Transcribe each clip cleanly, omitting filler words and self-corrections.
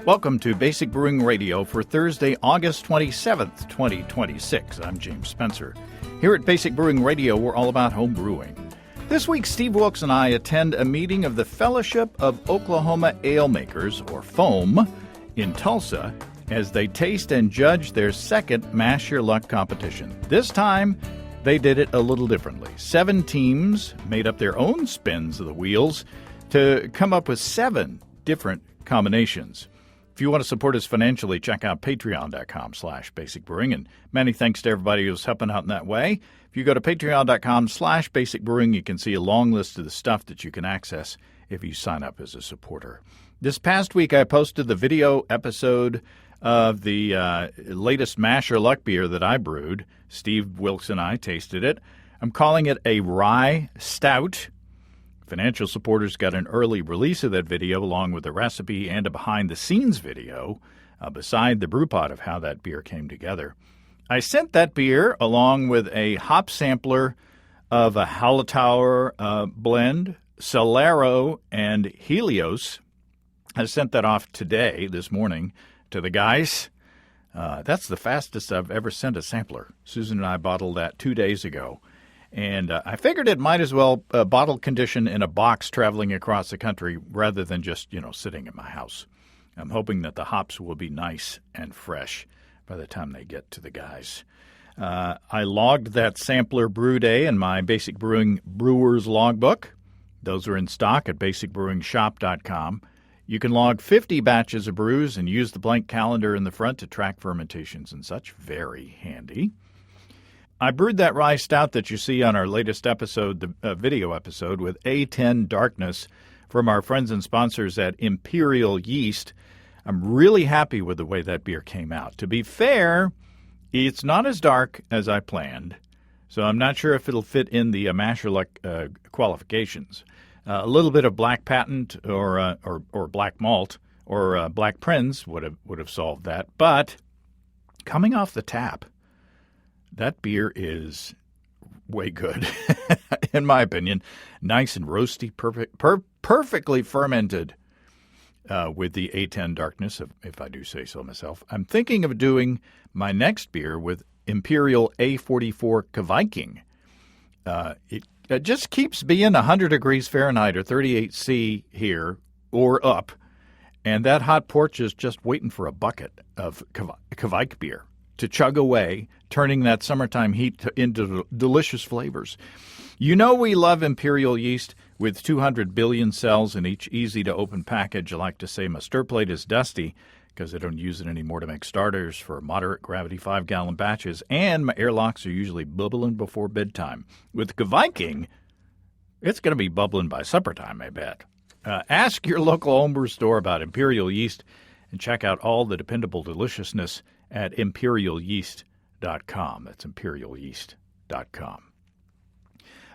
Welcome to Basic Brewing Radio for Thursday, August 27th, 2026. I'm James Spencer. Here at Basic Brewing Radio, we're all about home brewing. This week, Steve Wilkes and I attend a meeting of the Fellowship of Oklahoma Ale Makers, or FOAM, in Tulsa, as they taste and judge their second Mash Your Luck competition. This time, they did it a little differently. 7 teams made up their own spins of the wheels to come up with 7 different combinations. If you want to support us financially, check out patreon.com/basicbrewing. And many thanks to everybody who's helping out in that way. If you go to patreon.com/basicbrewing, you can see a long list of the stuff that you can access if you sign up as a supporter. This past week, I posted the video episode of the latest Mash Your Luck beer that I brewed. Steve Wilkes and I tasted it. I'm calling it a rye stout. Financial supporters got an early release of that video along with a recipe and a behind-the-scenes video beside the brewpot of how that beer came together. I sent that beer along with a hop sampler of a Hallertauer blend, Solero, and Helios. I sent that off today, this morning, to the guys. That's the fastest I've ever sent a sampler. Susan and I bottled that 2 days ago. And I figured it might as well bottle condition in a box traveling across the country rather than just, sitting in my house. I'm hoping that the hops will be nice and fresh by the time they get to the guys. I logged that sampler brew day in my Basic Brewing Brewer's Logbook. Those are in stock at basicbrewingshop.com. You can log 50 batches of brews and use the blank calendar in the front to track fermentations and such. Very handy. I brewed that rye stout that you see on our latest episode, the video episode, with A10 Darkness from our friends and sponsors at Imperial Yeast. I'm really happy with the way that beer came out. To be fair, it's not as dark as I planned, so I'm not sure if it'll fit in the Mash Your Luck qualifications. A little bit of black patent or black malt or black Prince would have solved that, but coming off the tap, that beer is way good, in my opinion. Nice and roasty, perfectly fermented with the A10 Darkness, if I do say so myself. I'm thinking of doing my next beer with Imperial A44 Kveikking. It just keeps being 100 degrees Fahrenheit or 38°C here or up, and that hot porch is just waiting for a bucket of Kveik beer to chug away, turning that summertime heat into delicious flavors. We love Imperial Yeast with 200 billion cells in each easy-to-open package. I like to say my stir plate is dusty because I don't use it anymore to make starters for moderate gravity 5-gallon batches, and my airlocks are usually bubbling before bedtime. With Kveikking, it's going to be bubbling by supper time, I bet. Ask your local homebrew store about Imperial Yeast and check out all the dependable deliciousness at imperialyeast.com. That's imperialyeast.com.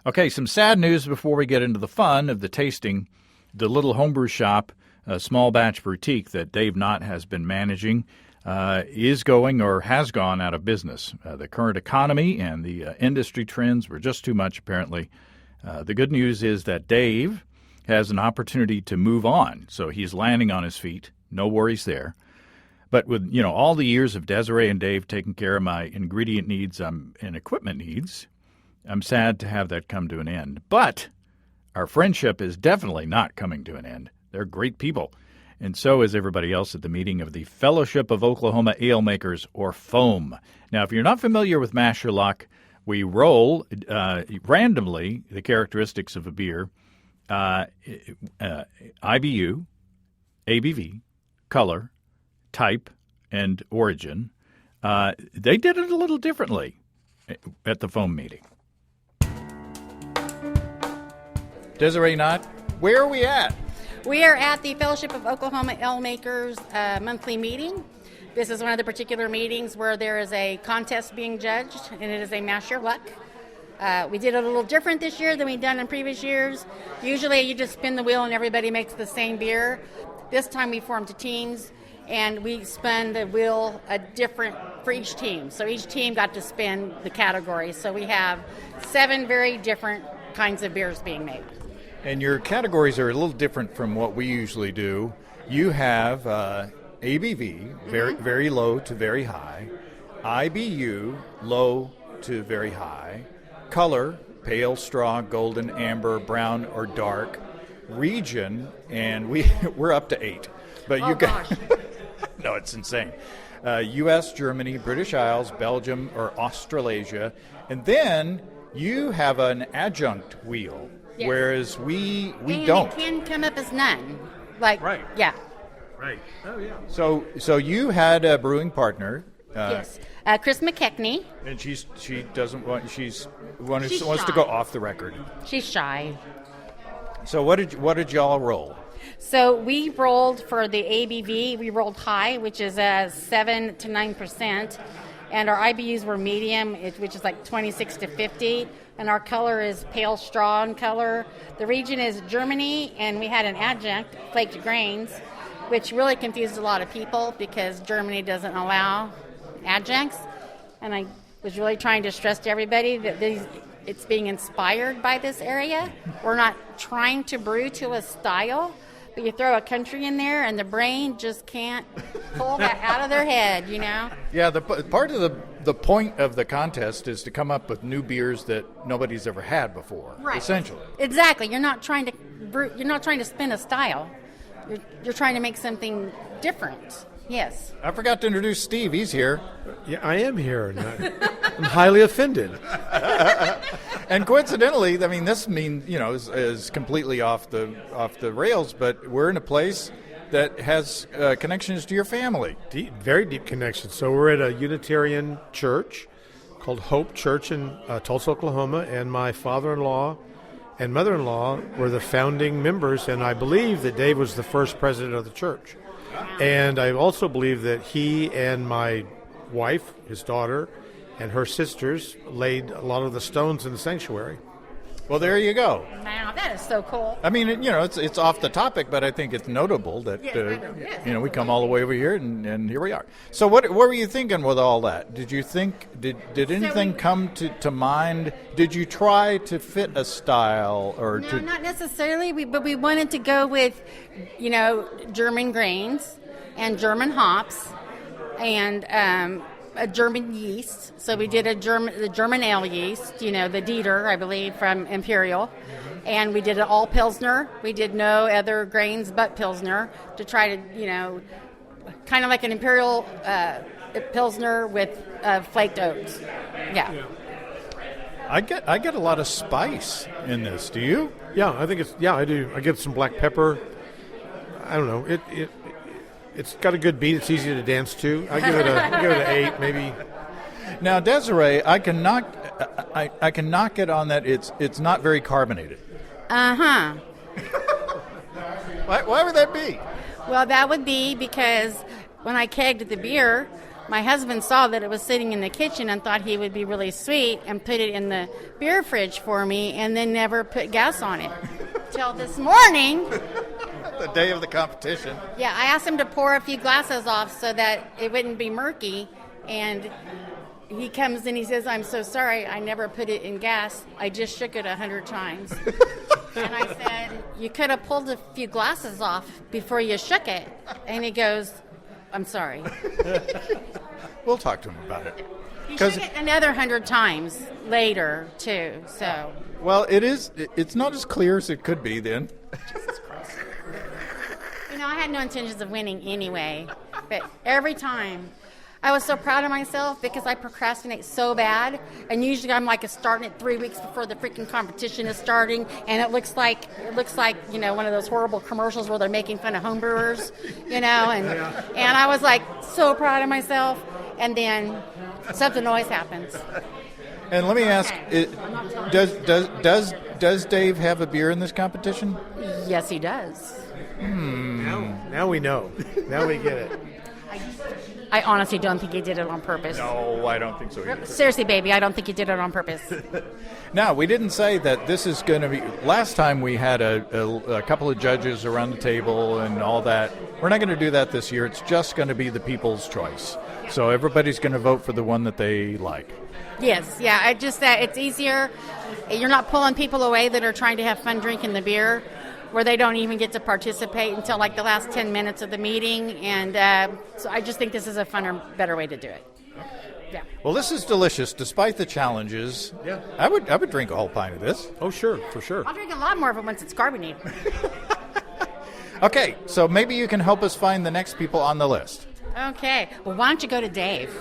Okay, some sad news before we get into the fun of the tasting. The little homebrew shop, a small batch boutique that Dave Knott has been managing, is going or has gone out of business. The current economy and the industry trends were just too much, apparently. The good news is that Dave has an opportunity to move on, so he's landing on his feet. No worries there. But with, all the years of Desiree and Dave taking care of my ingredient needs and equipment needs, I'm sad to have that come to an end. But our friendship is definitely not coming to an end. They're great people. And so is everybody else at the meeting of the Fellowship of Oklahoma Ale Makers, or FOAM. Now, if you're not familiar with Mash Your Luck, we roll randomly the characteristics of a beer, IBU, ABV, color, type, and origin. They did it a little differently at the FOAM meeting. Desiree Knott, where are we at? We are at the Fellowship of Oklahoma Ale Makers monthly meeting. This is one of the particular meetings where there is a contest being judged, and it is a Mash Your Luck. We did it a little different this year than we've done in previous years. Usually you just spin the wheel and everybody makes the same beer. This time we formed teams, and we spun the wheel different for each team. So each team got to spin the category. So we have 7 very different kinds of beers being made. And your categories are a little different from what we usually do. You have ABV, very low to very high. IBU, low to very high. Color, pale, straw, golden, amber, brown, or dark. Region, and we're up to 8. But you got no, it's insane. U.S., Germany, British Isles, Belgium, or Australasia, and then you have an adjunct wheel, Yes. whereas we and don't. It can come up as none. Like, Right. Yeah. Right. Oh, yeah. So you had a brewing partner. Yes. Chris McKechnie. And she doesn't want She's wants to shy. go off the record. She's shy. So what did y'all roll? So we rolled for the ABV. We rolled high, which is 7 to 9%, and our IBUs were medium, which is like 26 to 50. And our color is pale straw in color. The region is Germany, and we had an adjunct, flaked grains, which really confused a lot of people because Germany doesn't allow adjuncts. And I was really trying to stress to everybody that it's being inspired by this area. We're not trying to brew to a style, but you throw a country in there and the brain just can't pull that out of their head, you know? Yeah, the part of the point of the contest is to come up with new beers that nobody's ever had before. Right. Essentially. Exactly. You're not trying to brew, you're not trying to spin a style. You're trying to make something different. Yes. I forgot to introduce Steve. He's here. Yeah, I am here. And I'm highly offended. And coincidentally, I mean, this is completely off the rails, but we're in a place that has connections to your family. Very deep connection. So we're at a Unitarian church called Hope Church in Tulsa, Oklahoma, and my father-in-law and mother-in-law were the founding members, and I believe that Dave was the first president of the church. And I also believe that he and my wife, his daughter, and her sisters laid a lot of the stones in the sanctuary. Well, there you go. Wow, that is so cool. I mean, it's off the topic, but I think it's notable that we come all the way over here, and here we are. So, what were you thinking with all that? Did you think did anything come to mind? Did you try to fit a style or No, to? not necessarily. But we wanted to go with, German grains and German hops and a German yeast. So we did the German ale yeast, the Dieter, I believe, from Imperial. And we did an all Pilsner. We did no other grains but Pilsner to try to, kind of like an Imperial Pilsner with flaked oats. Yeah. I get a lot of spice in this. Do you? Yeah, I do. I get some black pepper. I don't know. It's got a good beat. It's easy to dance to. I give it an 8, maybe. Now, Desiree, I can knock it on that. It's not very carbonated. Uh-huh. Why would that be? Well, that would be because when I kegged the beer, my husband saw that it was sitting in the kitchen and thought he would be really sweet and put it in the beer fridge for me and then never put gas on it. Till this morning. The day of the competition. Yeah, I asked him to pour a few glasses off so that it wouldn't be murky, and he comes and he says, "I'm so sorry, I never put it in gas. I just shook it 100 times." And I said, "You could have pulled a few glasses off before you shook it." And he goes, "I'm sorry." We'll talk to him about it. He shook it another 100 times later, too, so. Well, it's not as clear as it could be then. Jesus Christ. I had no intentions of winning anyway, but every time I was so proud of myself because I procrastinate so bad, and usually I'm like starting it 3 weeks before the freaking competition is starting, and it looks like one of those horrible commercials where they're making fun of homebrewers, and I was like so proud of myself, and then something always happens. And let me ask, does Dave have a beer in this competition? Yes, he does. Now we know. Now we get it. I honestly don't think he did it on purpose. No, I don't think so either. Seriously, baby, I don't think he did it on purpose. Now, we didn't say that this is going to be... Last time we had a couple of judges around the table and all that. We're not going to do that this year. It's just going to be the people's choice. So everybody's going to vote for the one that they like. Yes, yeah. It's easier. You're not pulling people away that are trying to have fun drinking the beer. where they don't even get to participate until like the last 10 minutes of the meeting. And so I just think this is a funner, better way to do it. Yeah. Well, this is delicious, despite the challenges. Yeah. I would drink a whole pint of this. Oh, sure, for sure. I'll drink a lot more of it once it's carbonated. Okay, so maybe you can help us find the next people on the list. Okay. Well, why don't you go to Dave?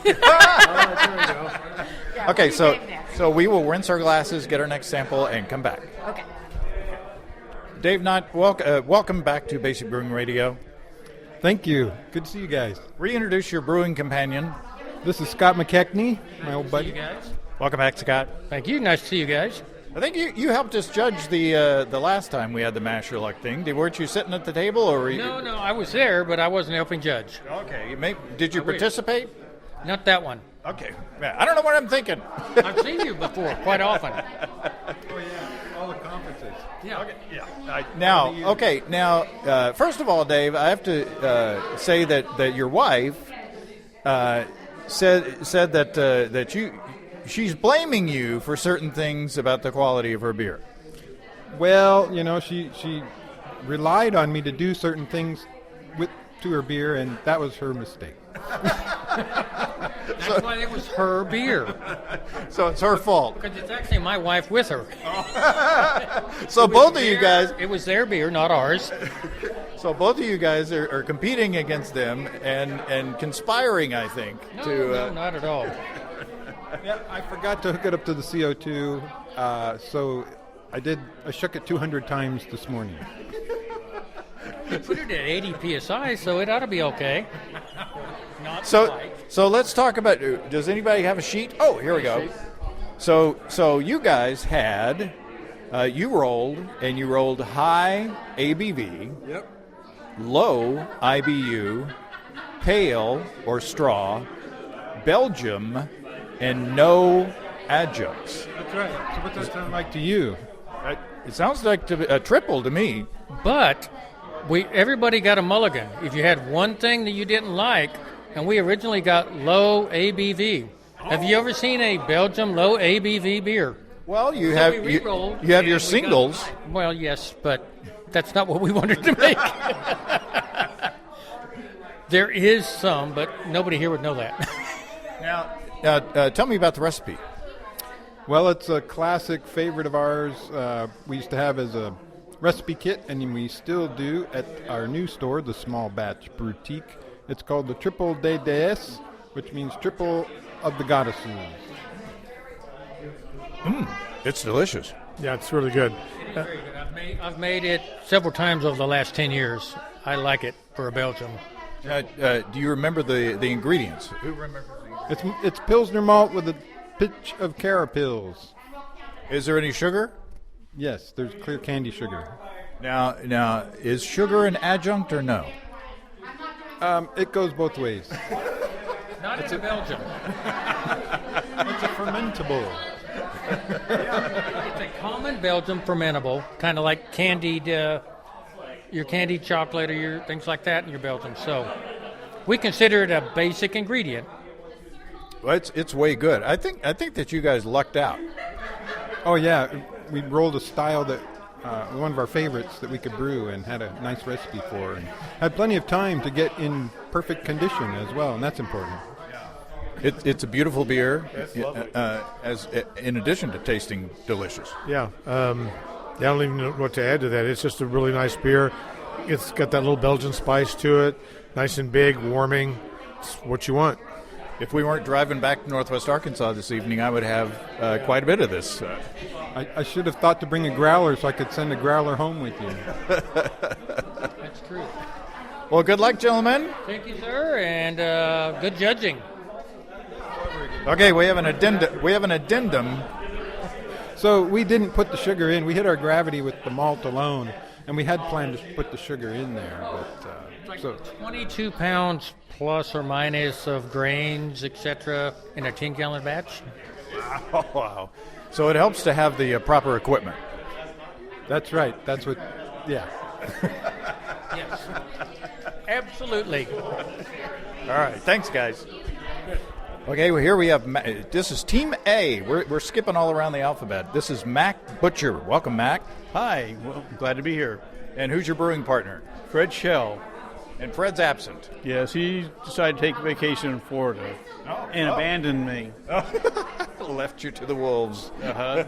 There we go. Yeah, Okay, we'll do so Dave next. so we will rinse our glasses, get our next sample, and come back. Okay. Dave Knott, welcome back to Basic Brewing Radio. Thank you. Good to see you guys. Reintroduce your brewing companion. This is Scott McKechnie, my old buddy. Welcome back, Scott. Thank you. Nice to see you guys. I think you helped us judge the last time we had the Masher Luck thing. Weren't you sitting at the table, or were you? No, I was there, but I wasn't helping judge. Okay, did you I wish. participate? Not that one. Okay, yeah, I don't know what I'm thinking. I've seen you before quite often. Oh, yeah. All the conferences. Yeah. Now, first of all, Dave, I have to say that your wife said that she's blaming you for certain things about the quality of her beer. Well, she relied on me to do certain things to her beer, and that was her mistake. That's why it was her beer. So it's her fault. Because it's actually my wife with her. So both of you guys, It was their beer, not ours. are competing against them and conspiring, I think, No, not at all. Yeah, I forgot to hook it up to the CO2, so I shook it 200 times this morning. You put it at 80 psi, so it ought to be okay. Not So quite. so let's talk about. Does anybody have a sheet? Oh, here we go. So you guys had you rolled high ABV, Yep. low IBU, pale or straw, Belgium, and no adjuncts. That's right. So what's that sound like to you? It sounds like a triple to me. But everybody got a mulligan. If you had one thing that you didn't like, and we originally got low ABV. Have you ever seen a Belgium low ABV beer? Well, you So have we re-rolled, you have and your we got- singles. Well, yes, but that's not what we wanted to make. There is some, but nobody here would know that. Now, tell me about the recipe. Well, it's a classic favorite of ours. We used to have as a recipe kit, and we still do at our new store, the Small Batch Boutique. It's called the Triple des Déesses, which means triple of the goddesses. It's delicious. Yeah, it's really good. Very good. I've made it several times over the last 10 years. I like it for a Belgium. Do you remember the ingredients? Who remembers the ingredients? It's Pilsner malt with a pitch of carapils. Is there any sugar? Yes, there's clear candy sugar. Now, is sugar an adjunct or no? It goes both ways. Not in Belgium. It's a fermentable. It's a common Belgium fermentable, kind of like candied, your candied chocolate or your things like that in your Belgium. So we consider it a basic ingredient. Well, it's way good. I think that you guys lucked out. Oh yeah, we rolled a style that one of our favorites that we could brew and had a nice recipe for, and had plenty of time to get in perfect condition as well, and that's important. It's a beautiful beer, as in addition to tasting delicious. Yeah. I don't even know what to add to that. It's just a really nice beer. It's got that little Belgian spice to it. Nice and big, warming. It's what you want. If we weren't driving back to Northwest Arkansas this evening, I would have quite a bit of this. I should have thought to bring a growler so I could send a growler home with you. That's true. Well, good luck, gentlemen. Thank you, sir, and good judging. Okay, we have an addendum. So we didn't put the sugar in. We hit our gravity with the malt alone, and we had planned to put the sugar in there. But so 22 pounds plus or minus of grains, etc., in a 10-gallon batch. Oh, wow. So it helps to have the proper equipment. that's right. That's what. Yeah. Yes. Absolutely. All right. Thanks, guys. Okay, well, here we have, this is Team A. We're skipping all around the alphabet. This is Mac Butcher. Welcome, Mac. Hi, well, glad to be here. And who's your brewing partner? Fred Shell. And Fred's absent. Yes, he decided to take a vacation in Florida and abandoned me. Left you to the wolves. Uh-huh.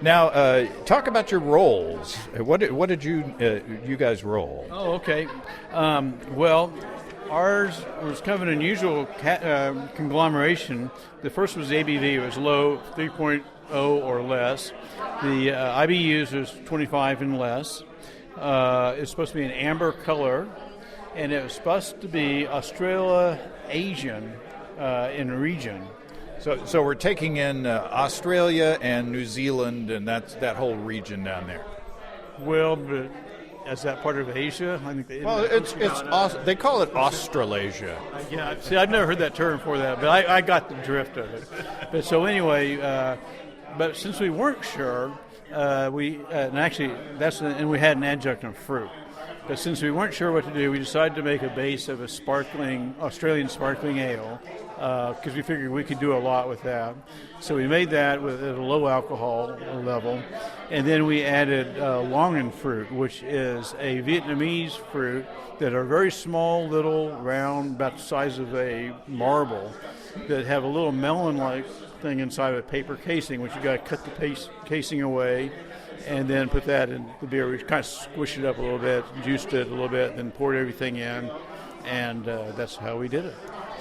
Now, talk about your roles. What did you guys roll? Oh, okay. Well, ours was kind of an unusual conglomeration. The first was ABV. It was low, 3.0 or less. The IBUs was 25 and less. It's supposed to be an amber color, and it was supposed to be Australa-Asian in region. So we're taking in Australia and New Zealand and that whole region down there. Well, but is that part of Asia? I think they call it Australasia. Yeah, see, I've never heard that term before that, but I got the drift of it. But so anyway, but since we weren't sure, we had an adjunct of fruit. But since we weren't sure what to do, we decided to make a base of a Australian sparkling ale, because we figured we could do a lot with that. So we made that at a low alcohol level, and then we added longan fruit, which is a Vietnamese fruit that are very small, little, round, about the size of a marble, that have a little melon-like thing inside of a paper casing, which you got to cut the casing away, and then put that in the beer. We kind of squished it up a little bit, juiced it a little bit, then poured everything in, and that's how we did it.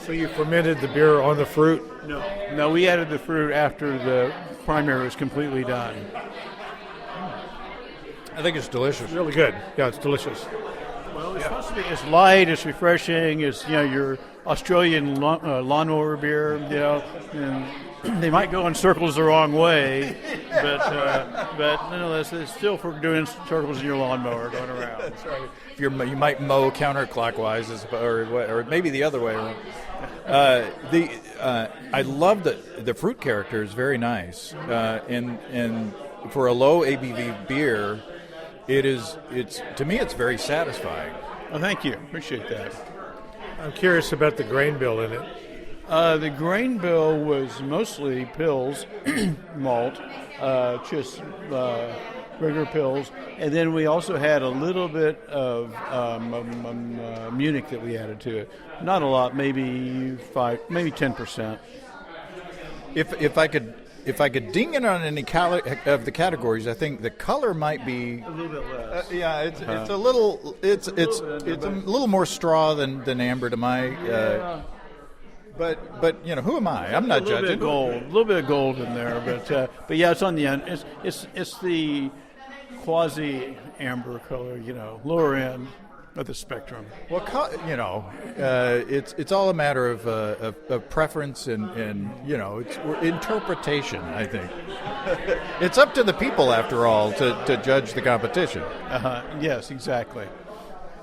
So you fermented the beer on the fruit? No, we added the fruit after the primary was completely done. I think it's delicious. Really good. Yeah, it's delicious. Well, it's supposed to be. It's light. It's refreshing. It's your Australian lawnmower beer. And they might go in circles the wrong way, but nonetheless, it's still for doing circles in your lawnmower going around. That's right. You might mow counterclockwise, or maybe the other way around. I love the fruit character is very nice, and for a low ABV beer, it's to me it's very satisfying. Oh, thank you. Appreciate that. I'm curious about the grain bill in it. The grain bill was mostly pills, malt, just regular pills, and then we also had a little bit of Munich that we added to it. Not a lot, maybe 10%. If I could ding in on any of the categories, I think the color might be A little bit less. it's a little it's a little more straw than amber to my. But who am I? I'm not judging. A little bit of gold in there, but yeah, it's on the end. It's the quasi amber color, lower end of the spectrum. Well, it's all a matter of preference and it's interpretation. I think it's up to the people after all to judge the competition. Yes, exactly.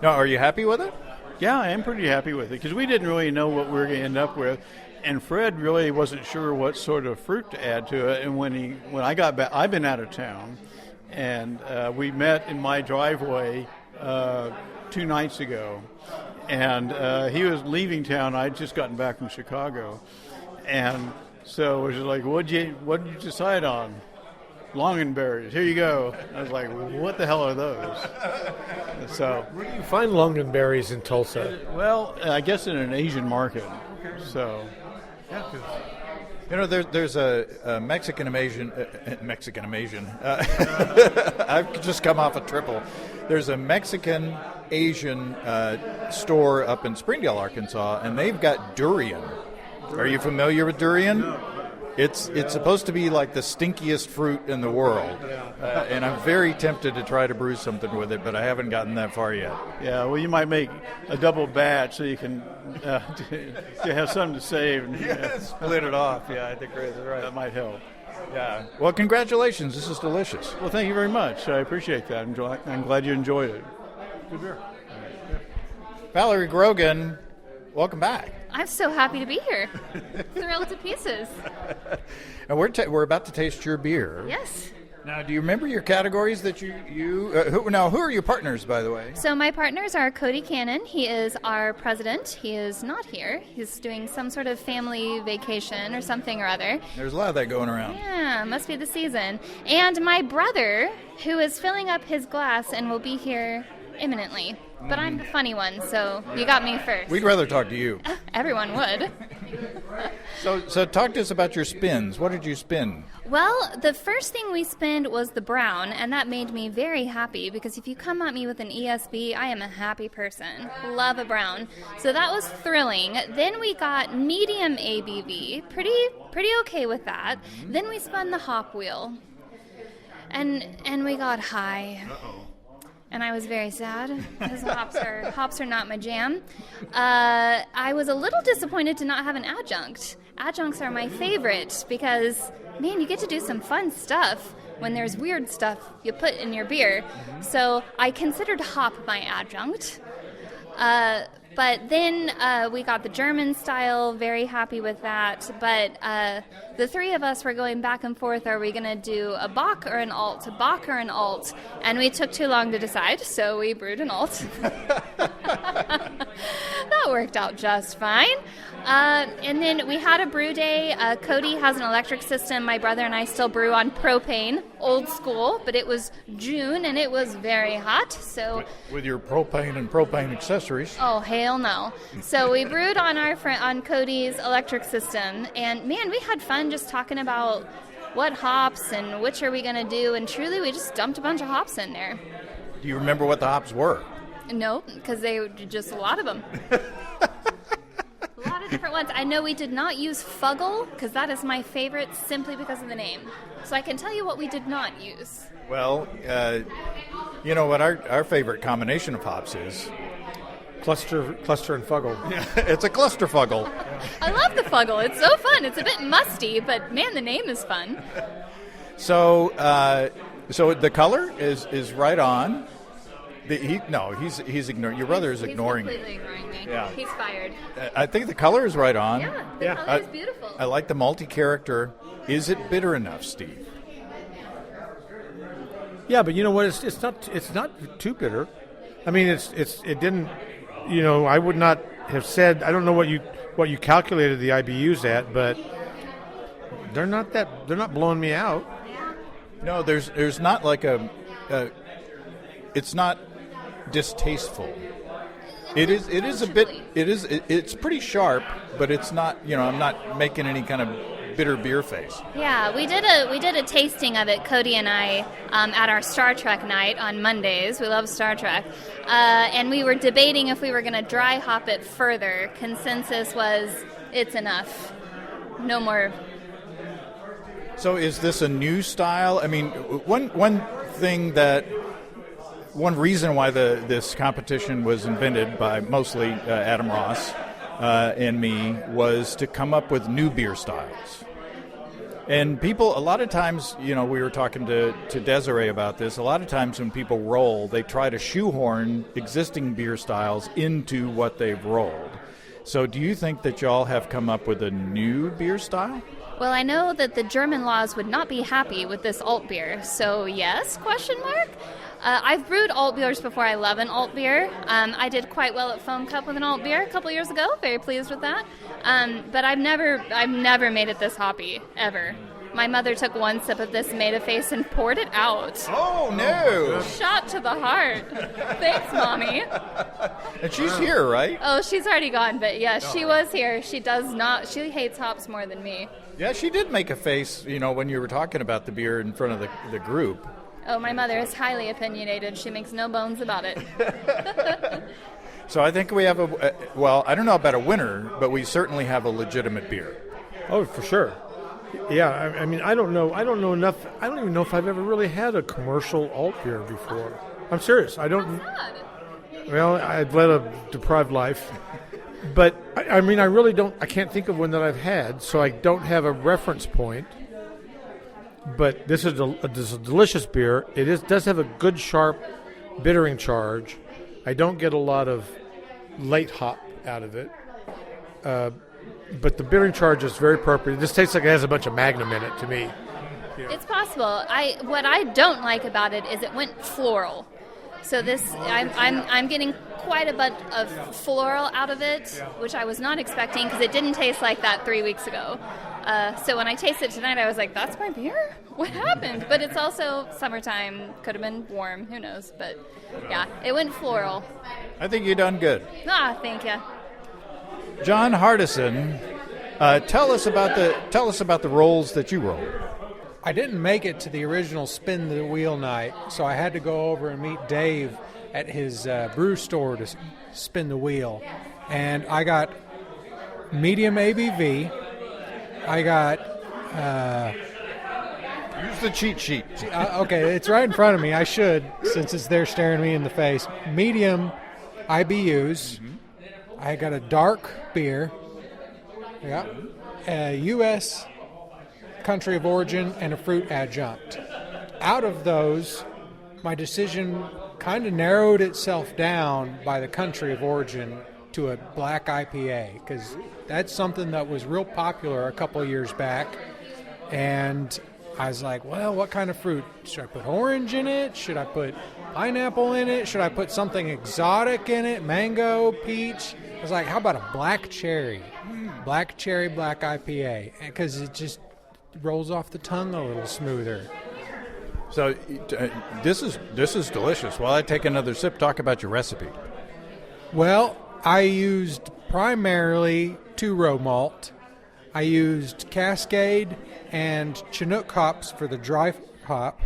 Now, are you happy with it? Yeah, I am pretty happy with it because we didn't really know what we were going to end up with, and Fred really wasn't sure what sort of fruit to add to it. And when I got back, I've been out of town, and we met in my driveway 2 nights ago, and he was leaving town. I'd just gotten back from Chicago, and so it was like, what did you decide on? Longanberries. Here you go. I was like, what the hell are those? So, where do you find longanberries in Tulsa? Well, I guess in an Asian market. So, yeah, there's a Mexican Asian. I've just come off a triple. There's a Mexican Asian store up in Springdale, Arkansas, and they've got durian. Are you familiar with durian? No. It's supposed to be like the stinkiest fruit in the world, and I'm very tempted to try to brew something with it, but I haven't gotten that far yet. Yeah, well, you might make a double batch so you can to have something to save and split it off. Yeah, I think that's right. That might help. Yeah. Well, congratulations. This is delicious. Well, thank you very much. I appreciate that. I'm glad you enjoyed it. Good beer. Valerie Grogan, welcome back. I'm so happy to be here. Thrilled to pieces. And we're about to taste your beer. Yes. Now, do you remember your categories that who are your partners, by the way? So my partners are Cody Cannon. He is our president. He is not here. He's doing some sort of family vacation or something or other. There's a lot of that going around. Yeah, must be the season. And my brother, who is filling up his glass and will be here imminently. But I'm the funny one, so you got me first. We'd rather talk to you. Everyone would. So talk to us about your spins. What did you spin? Well, the first thing we spinned was the brown, and that made me very happy because if you come at me with an ESB, I am a happy person. Love a brown. So that was thrilling. Then we got medium ABV, pretty okay with that. Then we spun the hop wheel, and we got high. And I was very sad because hops are not my jam. I was a little disappointed to not have an adjunct. Adjuncts are my favorite because, man, you get to do some fun stuff when there's weird stuff you put in your beer. So I considered hop my adjunct. But then we got the German style, very happy with that. But the three of us were going back and forth, are we going to do a Bock or an Alt, a Bock or an Alt? And we took too long to decide, so we brewed an Alt. That worked out just fine. And then we had a brew day. Cody has an electric system. My brother and I still brew on propane, old school, but it was June and it was very hot. So with your propane and propane accessories. Oh, hell no. So we brewed on on Cody's electric system, and man, we had fun just talking about what hops and which are we going to do, and truly we just dumped a bunch of hops in there. Do you remember what the hops were? No, because they were just a lot of them. A lot of different ones. I know we did not use Fuggle, because that is my favorite simply because of the name. So I can tell you what we did not use. Well, you know what our favorite combination of hops is? Cluster and Fuggle. It's a cluster Fuggle. I love the Fuggle. It's so fun. It's a bit musty, but man, the name is fun. So the color is right on. He's ignoring. Your brother is ignoring He's completely ignoring me. Yeah. He's fired. I think the color is right on. Yeah, the color is beautiful. I like the multi-character. Is it bitter enough, Steve? Yeah, but you know what? It's not too bitter. I mean, it didn't. You know, I would not have said. I don't know what you calculated the IBUs at, but they're not blowing me out. No, there's not like it's not distasteful. It's pretty sharp, but it's not, I'm not making any kind of bitter beer face. Yeah, we did a tasting of it, Cody and I, at our Star Trek night on Mondays. We love Star Trek. And we were debating if we were going to dry hop it further. Consensus was it's enough. No more. So is this a new style? I mean, one reason why this competition was invented by mostly Adam Ross and me was to come up with new beer styles. And people, a lot of times, we were talking to Desiree about this, a lot of times when people roll, they try to shoehorn existing beer styles into what they've rolled. So do you think that y'all have come up with a new beer style? Well, I know that the German laws would not be happy with this alt beer, so yes, ? I've brewed alt beers before. I love an alt beer. I did quite well at Foam Cup with an alt beer a couple years ago. Very pleased with that. But I've never made it this hoppy, ever. My mother took one sip of this, made a face, and poured it out. Oh, no. Shot to the heart. Thanks, Mommy. And she's here, right? Oh, she's already gone, but yes, she was here. She hates hops more than me. Yeah, she did make a face, when you were talking about the beer in front of the group. Oh, my mother is highly opinionated. She makes no bones about it. So I think we have I don't know about a winner, but we certainly have a legitimate beer. Oh, for sure. Yeah, I mean, I don't know enough. I don't even know if I've ever really had a commercial alt beer before. I'm serious. I don't. Well, I've led a deprived life. But, I mean, I really don't. I can't think of one that I've had, so I don't have a reference point. But this is a delicious beer. It does have a good, sharp bittering charge. I don't get a lot of late hop out of it. But the bittering charge is very appropriate. It just tastes like it has a bunch of Magnum in it to me. It's possible. What I don't like about it is it went floral. So I'm getting quite a bit of floral out of it, which I was not expecting because it didn't taste like that 3 weeks ago. So when I tasted it tonight, I was like, that's my beer? What happened? But it's also summertime. Could have been warm. Who knows? But yeah, it went floral. I think you done good. Thank you. John Hardison, tell us about the rolls that you rolled. I didn't make it to the original Spin the Wheel night, so I had to go over and meet Dave at his brew store to spin the wheel. And I got medium ABV. I got... Use the cheat sheet. Okay, it's right in front of me. I should, since it's there staring me in the face. Medium IBUs. I got a dark beer. Yeah. A U.S. country of origin and a fruit adjunct. Out of those, my decision kind of narrowed itself down by the country of origin to a black IPA, because that's something that was real popular a couple of years back. And I was like, well, what kind of fruit? Should I put orange in it? Should I put pineapple in it? Should I put something exotic in it? Mango, peach? I was like, how about a black cherry? Black cherry, black IPA. Because it just rolls off the tongue a little smoother. So this is delicious. While I take another sip, talk about your recipe. Well, I used primarily 2-row malt. I used Cascade and Chinook hops for the dry hop.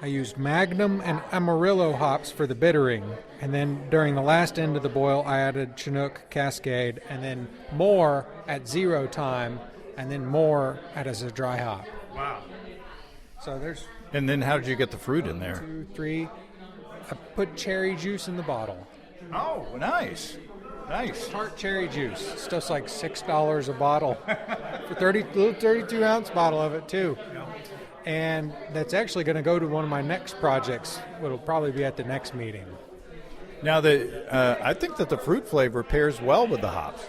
I used Magnum and Amarillo hops for the bittering. And then during the last end of the boil, I added Chinook, Cascade, and then more at 0 time, and then more as a dry hop. Wow. So there's... And then how did you get the fruit in there? 2, 3. I put cherry juice in the bottle. Oh, nice. Nice. Tart cherry juice. Stuff's like $6 a bottle. For little 32-ounce bottle of it, too. And that's actually going to go to one of my next projects, which will probably be at the next meeting. Now, I think that the fruit flavor pairs well with the hops.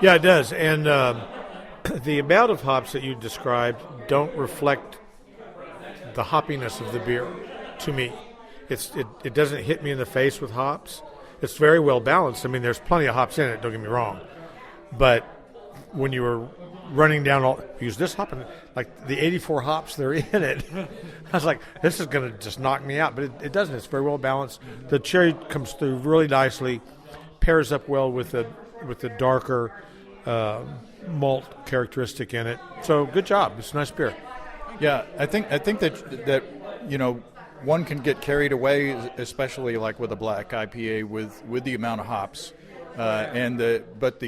Yeah, it does. And the amount of hops that you described don't reflect the hoppiness of the beer to me. It doesn't hit me in the face with hops. It's very well balanced. I mean, there's plenty of hops in it, don't get me wrong. But when you were running down use this hop, and like the 84 hops that are in it, I was like, this is going to just knock me out. But it doesn't. It's very well balanced. The cherry comes through really nicely, pairs up well with the darker malt characteristic in it. So good job. It's a nice beer. Yeah, I think that one can get carried away, especially like with a black IPA with the amount of hops, but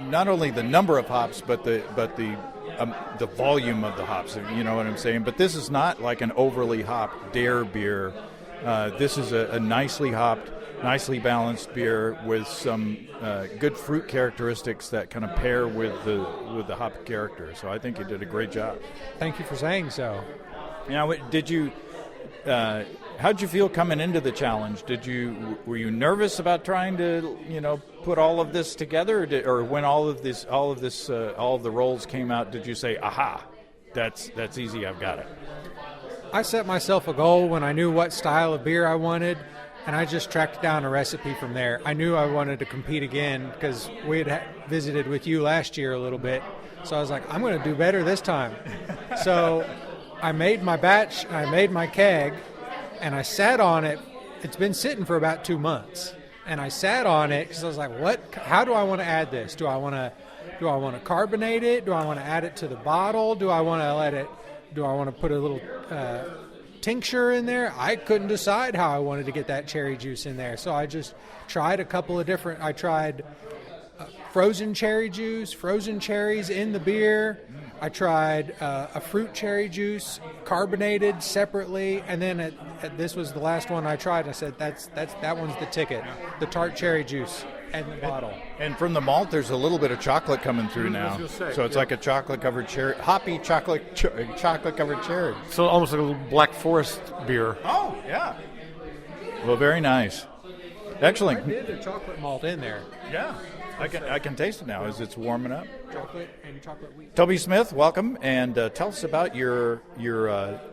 not only the number of hops, but the volume of the hops. You know what I'm saying? But this is not like an overly hopped dare beer. This is a nicely hopped, nicely balanced beer with some good fruit characteristics that kind of pair with the hop character. So I think you did a great job. Thank you for saying so. Now, how'd you feel coming into the challenge? Were you nervous about trying to, put all of this together, or when all of the rolls came out, did you say, "Aha, that's easy, I've got it"? I set myself a goal when I knew what style of beer I wanted, and I just tracked down a recipe from there. I knew I wanted to compete again because we had visited with you last year a little bit, so I was like, I'm going to do better this time. So I made my batch, I made my keg, and I sat on it. It's been sitting for about 2 months, and I sat on it because I was like, how do I want to add this? Do I want to carbonate it? Do I want to add it to the bottle? Do I want to put a little tincture in there? I couldn't decide how I wanted to get that cherry juice in there, so I just tried a couple of different. I tried frozen cherry juice, frozen cherries in the beer. I tried a fruit cherry juice, carbonated separately, and then this was the last one I tried. I said, that one's the ticket, the tart cherry juice and the bottle. And from the malt, there's a little bit of chocolate coming through now, so it's like a chocolate-covered cherry, hoppy chocolate-covered cherry. So almost like a little Black Forest beer. Oh, yeah. Well, very nice. Excellent. I did a chocolate malt in there. Yeah. I can taste it now as it's warming up. Chocolate and chocolate wheat. Toby Smith, welcome, and tell us about your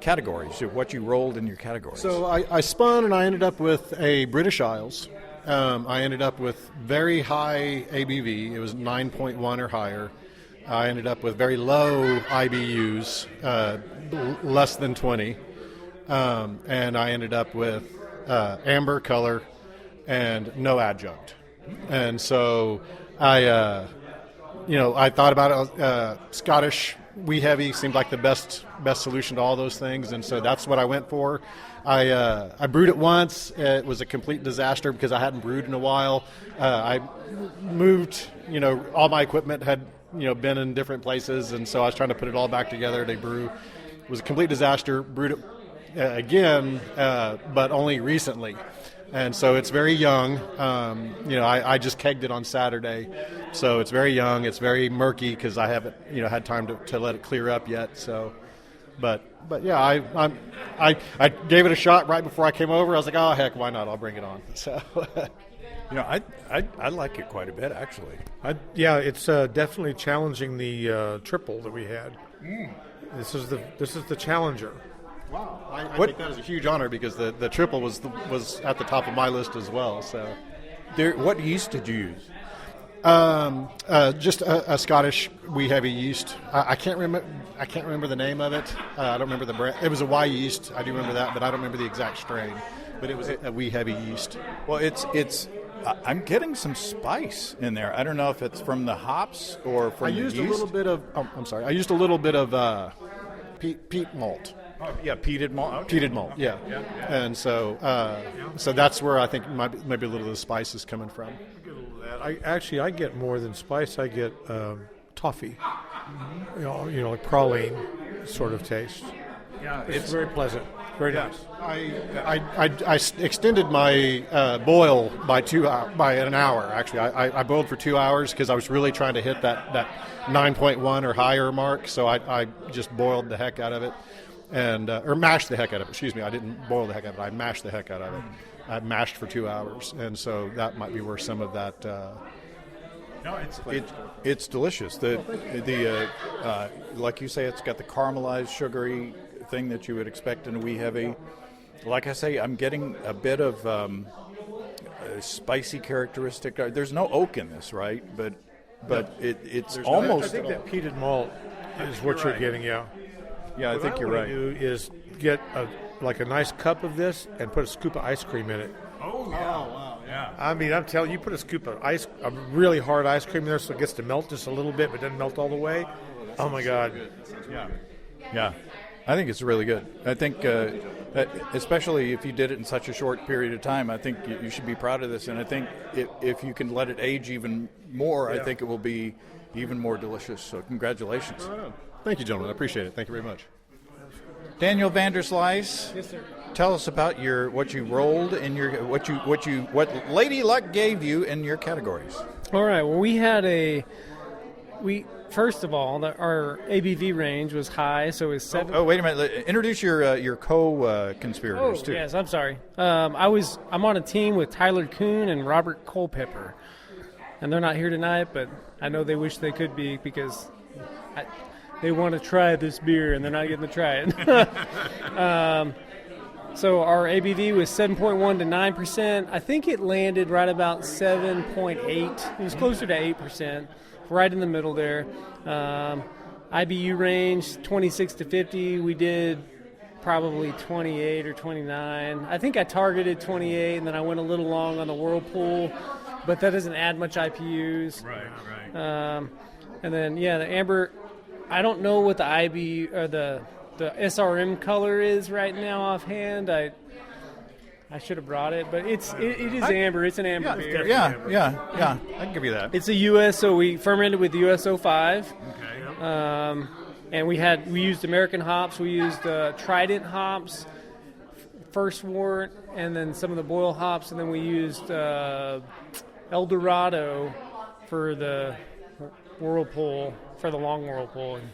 categories, what you rolled in your categories. So I spun and I ended up with a British Isles. I ended up with very high ABV. It was 9.1 or higher. I ended up with very low IBUs, less than 20. And I ended up with amber color and no adjunct. And so I thought about it. Scottish wheat heavy seemed like the best solution to all those things, and so that's what I went for. I brewed it once. It was a complete disaster because I hadn't brewed in a while. I moved, all my equipment had been in different places, and so I was trying to put it all back together to brew. It was a complete disaster. Brewed it again, but only recently. And so it's very young. I just kegged it on Saturday, so it's very young. It's very murky because I haven't, had time to let it clear up yet. So, but yeah, I gave it a shot right before I came over. I was like, oh heck, why not? I'll bring it on. So, I like it quite a bit actually. It's definitely challenging the triple that we had. This is the challenger. Wow, I think that is a huge honor because the triple was at the top of my list as well. So, what yeast did you use? Just a Scottish wee heavy yeast. I can't remember the name of it. I don't remember the brand. It was a Y yeast. I do remember that, but I don't remember the exact strain. But it was a wee heavy yeast. Well, it's. I'm getting some spice in there. I don't know if it's from the hops or from the yeast. I used a little bit of peat malt. Oh, yeah, peated malt. Okay. Peated malt, yeah. And so that's where I think maybe a little of the spice is coming from. I get more than spice. I get toffee, like praline sort of taste. Yeah, it's very pleasant, very nice. I extended my boil by an hour. Actually, I boiled for 2 hours because I was really trying to hit that 9.1 or higher mark. So I just boiled the heck out of it. Or mashed the heck out of it. Excuse me, I didn't boil the heck out of it. I mashed the heck out of it. I mashed for 2 hours, and so that might be where some of that. No, it's delicious. The like you say, it's got the caramelized, sugary thing that you would expect in a wee heavy. Like I say, I'm getting a bit of a spicy characteristic. There's no oak in this, right? But it's almost. I think that peated malt is what you're getting. Yeah. Yeah, I think you're right. What I do is get a nice cup of this and put a scoop of ice cream in it. Oh, yeah. Oh, wow, yeah. I mean, I'm telling you, put a scoop of a really hard ice cream in there so it gets to melt just a little bit, but doesn't melt all the way. Oh, my God. Yeah. I think it's really good. I think, especially if you did it in such a short period of time, I think you should be proud of this. And I think if you can let it age even more, I think it will be even more delicious. So congratulations. Thank you, gentlemen. I appreciate it. Thank you very much. Daniel Vanderslice. Yes, sir. Tell us about what you rolled in your what Lady Luck gave you in your categories. All right. Well, first of all, our ABV range was high, so it was 7. Oh, wait a minute. Introduce your co-conspirators too. Yes, I'm sorry. I'm on a team with Tyler Kuhn and Robert Culpepper, and they're not here tonight, but I know they wish they could be because they want to try this beer, and they're not getting to try it. So our ABV was 7.1 to 9%. I think it landed right about 7.8. It was closer to 8%, right in the middle there. IBU range 26 to 50. We did probably 28 or 29. I think I targeted 28, and then I went a little long on the Whirlpool, but that doesn't add much IPUs. Right. And then, the amber, I don't know what the IBU or the SRM color is right now offhand. I should have brought it, but it is amber. It's an amber beer. Yeah. I can give you that. It's a US, so we fermented with USO 5. Okay. And we used American hops. We used Trident hops, First Wort, and then some of the Boyle hops, and then we used El Dorado for the Whirlpool, for the long Whirlpool. And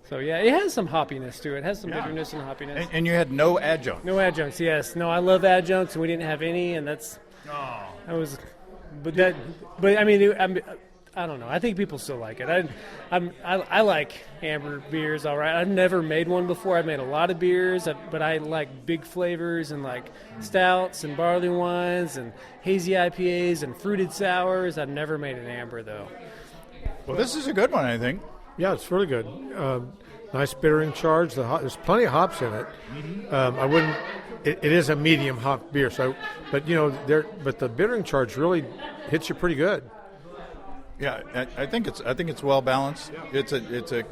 so, it has some hoppiness to it. It has some bitterness and hoppiness. And you had no adjuncts. No adjuncts, yes. No, I love adjuncts, and we didn't have any, and that was but I mean, I don't know. I think people still like it. I like amber beers, all right. I've never made one before. I've made a lot of beers, but I like big flavors and like stouts and barley wines and hazy IPAs and fruited sours. I've never made an amber though. Well, this is a good one, I think. Yeah, it's really good. Nice bittering charge. There's plenty of hops in it. I wouldn't. It is a medium hop beer. So, but but the bittering charge really hits you pretty good. Yeah, I think it's well balanced. It's a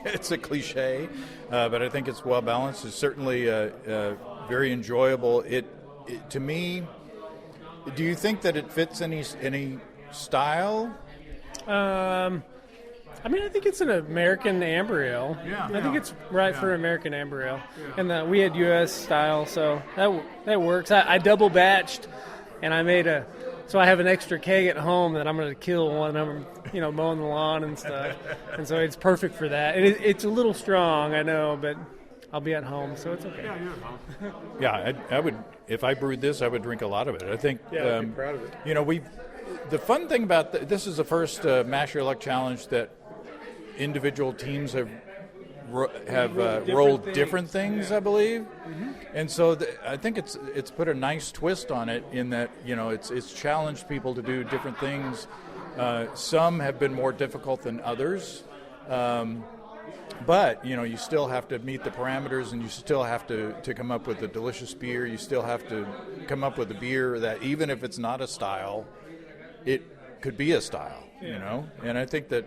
it's a cliche, but I think it's well balanced. It's certainly very enjoyable. It to me. Do you think that it fits any style? I mean, I think it's an American amber ale. Yeah. I think it's right for American amber ale. Yeah. And we had U.S. style, so that works. I double batched, and I made so I have an extra keg at home that I'm going to kill when I'm, mowing the lawn and stuff. And so it's perfect for that. It's a little strong, I know, but I'll be at home, so it's okay. Yeah, you're at home. Yeah, I would. If I brewed this, I would drink a lot of it. I think. Yeah, I'd be proud of it. The fun thing about this is the first Mash Your Luck Challenge that individual teams have rolled different things, I believe, and so I think it's put a nice twist on it in that it's challenged people to do different things. Some have been more difficult than others, but you still have to meet the parameters, and you still have to come up with a delicious beer. You still have to come up with a beer that, even if it's not a style, it could be a style. And I think that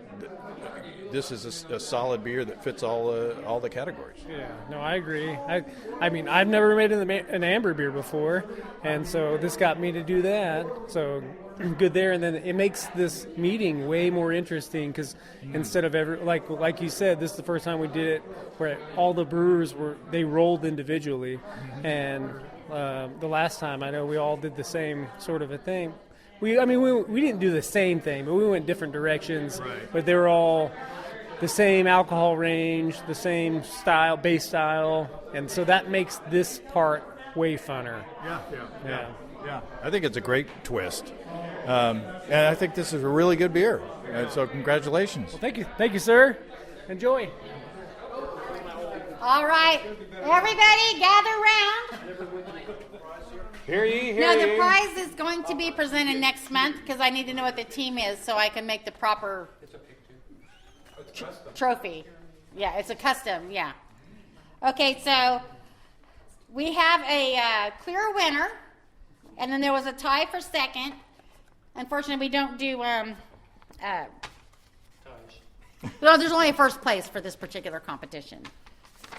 this is a solid beer that fits all the categories. Yeah, no, I agree. I mean, I've never made an amber beer before, and so this got me to do that. So good there, and then it makes this meeting way more interesting because instead of like you said, this is the first time we did it where all the brewers they rolled individually, and the last time I know we all did the same sort of a thing. We didn't do the same thing, but we went different directions. Right. But they were all the same alcohol range, the same style, base style, and so that makes this part way funner. Yeah. I think it's a great twist, and I think this is a really good beer. So congratulations. Well, thank you, sir. Enjoy. All right, everybody, gather around. Hear ye, hear Now, ye. the prize is going to be presented next month because I need to know what the team is so I can make the proper trophy. Yeah, it's a custom, yeah. Okay, so we have a clear winner, and then there was a tie for second. Unfortunately, we don't do well, there's only a first place for this particular competition.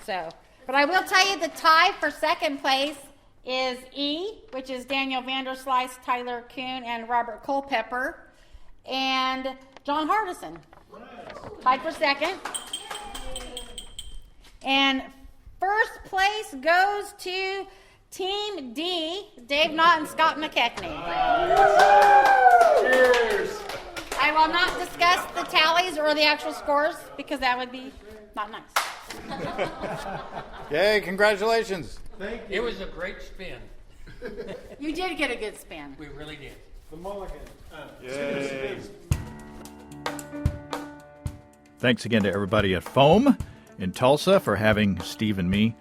So, but I will tell you the tie for second place is E, which is Daniel Vanderslice, Tyler Kuhn, and Robert Culpepper, and John Hardison. Tied for second. And first place goes to Team D, Dave Knott and Scott McKechnie. Cheers! I will not discuss the tallies or the actual scores because that would be not nice. Yay, congratulations. Thank you. It was a great spin. You did get a good spin. We really did. The mulligan. Yay. Thanks again to everybody at Foam in Tulsa for having Steve and me.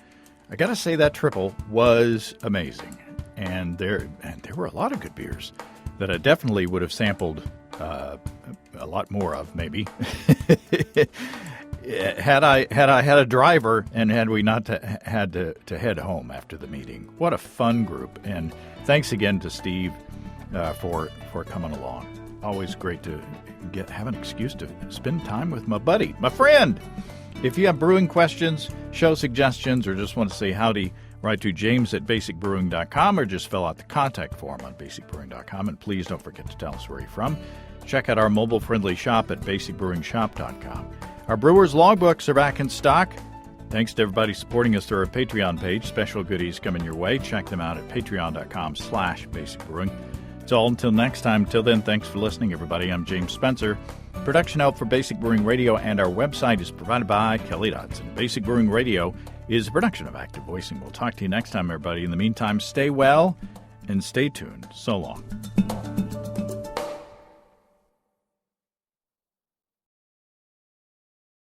I got to say that triple was amazing. And there were a lot of good beers that I definitely would have sampled a lot more of, maybe. Had I had a driver and had we not had to head home after the meeting. What a fun group. And thanks again to Steve for coming along. Always great to have an excuse to spend time with my buddy, my friend. If you have brewing questions, show suggestions, or just want to say howdy, write to james@basicbrewing.com or just fill out the contact form on basicbrewing.com. And please don't forget to tell us where you're from. Check out our mobile-friendly shop at basicbrewingshop.com. Our Brewers Logbooks are back in stock. Thanks to everybody supporting us through our Patreon page. Special goodies coming your way. Check them out at patreon.com/basicbrewing. It's all until next time. Till then, thanks for listening, everybody. I'm James Spencer. Production help for Basic Brewing Radio and our website is provided by Kelly Dodson. Basic Brewing Radio is a production of Active Voicing. We'll talk to you next time, everybody. In the meantime, stay well and stay tuned. So long.